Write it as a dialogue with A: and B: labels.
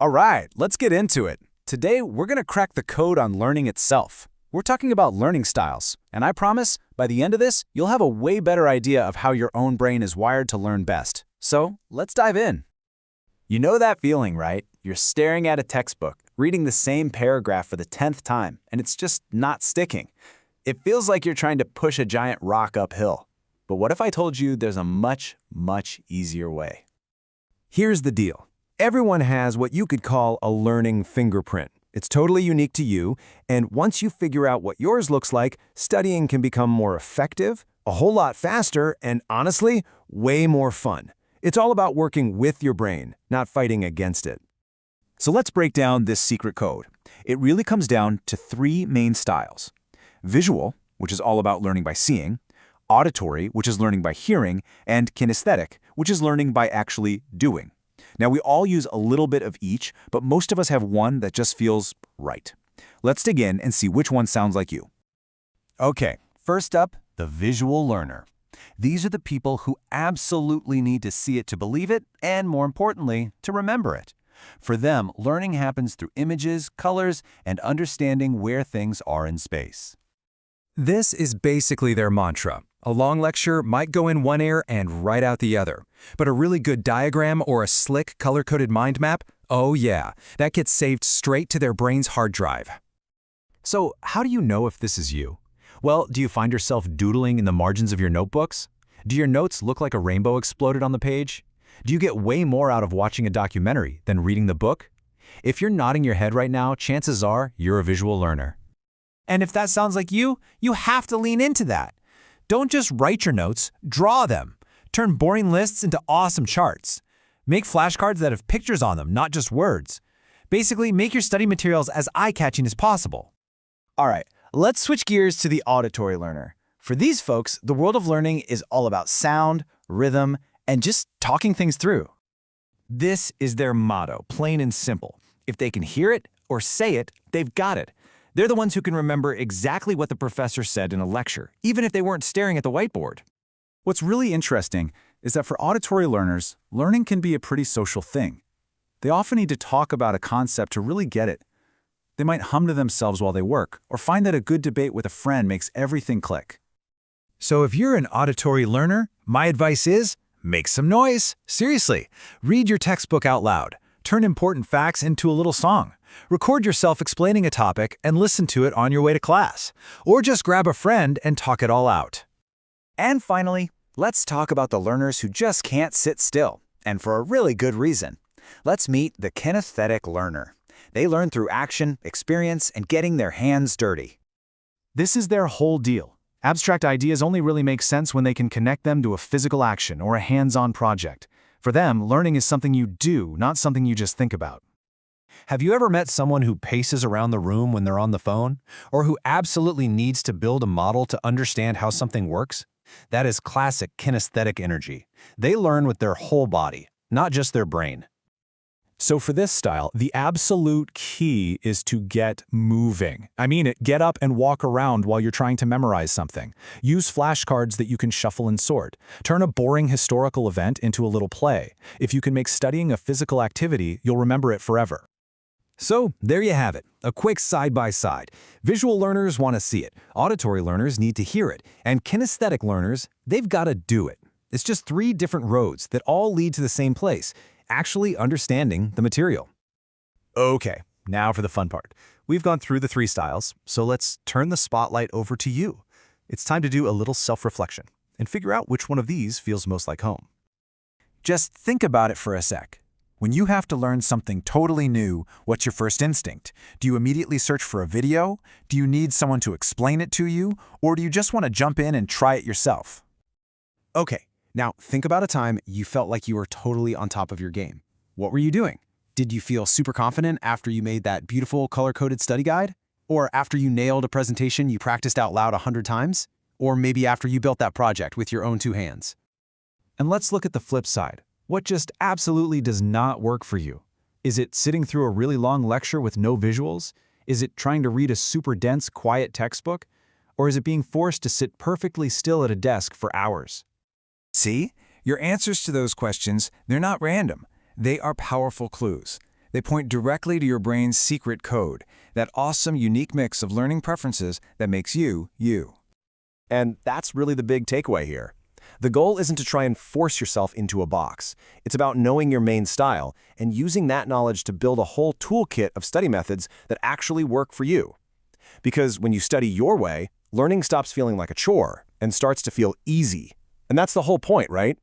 A: All right, let's get into it. Today, we're going to crack the code on learning itself. We're talking about learning styles, and I promise, by the end of this, you'll have a way better idea of how your own brain is wired to learn best. So, let's dive in. You know that feeling, right? You're staring at a textbook, reading the same paragraph for the 10th time, and it's just not sticking. It feels like you're trying to push a giant rock uphill. But what if I told you there's a much, much easier way?
B: Here's the deal. Everyone has what you could call a learning fingerprint. It's totally unique to you, and once you figure out what yours looks like, studying can become more effective, a whole lot faster, and honestly, way more fun. It's all about working with your brain, not fighting against it.
A: So let's break down this secret code. It really comes down to three main styles. Visual, which is all about learning by seeing, auditory, which is learning by hearing, and kinesthetic, which is learning by actually doing. Now, we all use a little bit of each, but most of us have one that just feels right. Let's dig in and see which one sounds like you.
B: Okay, first up, the visual learner. These are the people who absolutely need to see it to believe it, and more importantly, to remember it. For them, learning happens through images, colors, and understanding where things are in space. This is basically their mantra. A long lecture might go in one ear and right out the other. But a really good diagram or a slick, color-coded mind map, oh yeah, that gets saved straight to their brain's hard drive. So how do you know if this is you? Well, do you find yourself doodling in the margins of your notebooks? Do your notes look like a rainbow exploded on the page? Do you get way more out of watching a documentary than reading the book? If you're nodding your head right now, chances are you're a visual learner. And if that sounds like you have to lean into that. Don't just write your notes, draw them. Turn boring lists into awesome charts. Make flashcards that have pictures on them, not just words. Basically, make your study materials as eye-catching as possible.
A: All right, let's switch gears to the auditory learner. For these folks, the world of learning is all about sound, rhythm, and just talking things through.
B: This is their motto, plain and simple. If they can hear it or say it, they've got it. They're the ones who can remember exactly what the professor said in a lecture, even if they weren't staring at the whiteboard.
A: What's really interesting is that for auditory learners, learning can be a pretty social thing. They often need to talk about a concept to really get it. They might hum to themselves while they work, or find that a good debate with a friend makes everything click.
B: So if you're an auditory learner, my advice is, make some noise. Seriously, read your textbook out loud. Turn important facts into a little song. Record yourself explaining a topic and listen to it on your way to class. Or just grab a friend and talk it all out.
A: And finally, let's talk about the learners who just can't sit still, and for a really good reason. Let's meet the kinesthetic learner. They learn through action, experience, and getting their hands dirty. This is their whole deal. Abstract ideas only really make sense when they can connect them to a physical action or a hands-on project. For them, learning is something you do, not something you just think about.
B: Have you ever met someone who paces around the room when they're on the phone? Or who absolutely needs to build a model to understand how something works? That is classic kinesthetic energy. They learn with their whole body, not just their brain.
A: So for this style, the absolute key is to get moving. I mean it, get up and walk around while you're trying to memorize something. Use flashcards that you can shuffle and sort. Turn a boring historical event into a little play. If you can make studying a physical activity, you'll remember it forever.
B: So, there you have it, a quick side-by-side. Visual learners want to see it, auditory learners need to hear it, and kinesthetic learners, they've got to do it. It's just three different roads that all lead to the same place, actually understanding the material.
A: Okay, now for the fun part. We've gone through the three styles, so let's turn the spotlight over to you. It's time to do a little self-reflection and figure out which one of these feels most like home. Just think about it for a sec. When you have to learn something totally new, what's your first instinct? Do you immediately search for a video? Do you need someone to explain it to you? Or do you just want to jump in and try it yourself? Okay, now think about a time you felt like you were totally on top of your game. What were you doing? Did you feel super confident after you made that beautiful color-coded study guide? Or after you nailed a presentation you practiced out loud 100 times? Or maybe after you built that project with your own two hands? And let's look at the flip side. What just absolutely does not work for you? Is it sitting through a really long lecture with no visuals? Is it trying to read a super dense, quiet textbook? Or is it being forced to sit perfectly still at a desk for hours?
B: See? Your answers to those questions, they're not random. They are powerful clues.
C: They point directly to your brain's secret code, that awesome, unique mix of learning preferences that makes you, you.
D: And that's really the big takeaway here. The goal isn't to try and force yourself into a box. It's about knowing your main style and using that knowledge to build a whole toolkit of study methods that actually work for you. Because when you study your way, learning stops feeling like a chore and starts to feel easy. And that's the whole point, right?